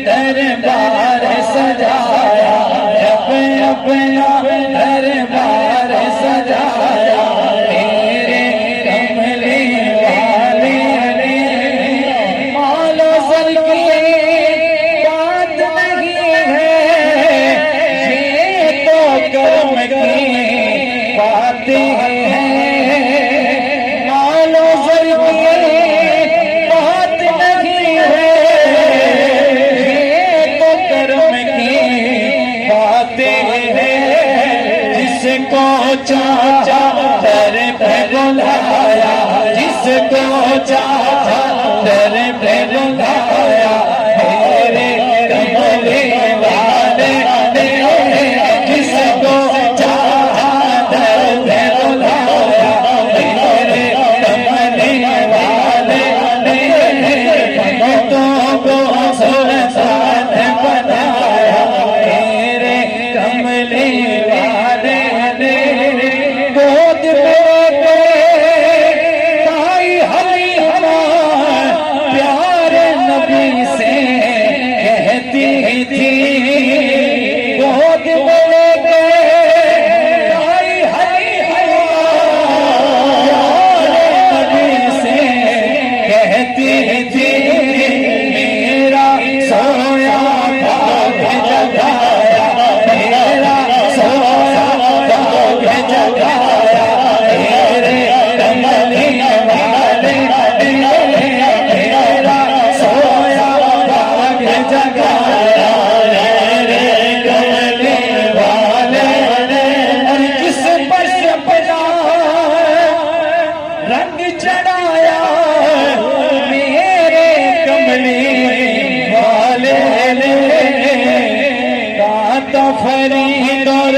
दरबार सजाया, जब अपना दरबार सजाया, तेरे कमले वाले ने मालो सर की बात नहीं है, ये तो कर्म की बातें हैं। मालो सर की बात नहीं है, ये तो कर्म की बातें हैं। जिसको चाचा दर पे बुलाया, जिसको चाचा दर पे बुलाया, तेरे कमले वाले ने जिसको चाचा दर पे बुलाया, तेरे कमले वाले ने तो को सुल्तान बनाया, तेरे कमले वाले ने गोद में ताई हलीमा प्यारे नबी से कहती थी, गोद में ताई हलीमा प्यारे नबी से कहती थी, मेरा सोया भाग जगाया, मेरा सोया भाग जगाया, तेरे कमले वाले ने मेरा सोया भाग जगाया, तेरे कमले वाले ने। और किस पर सपना रंग चढ़ाया, मेरे कमले वाले ने। गाता फरीद और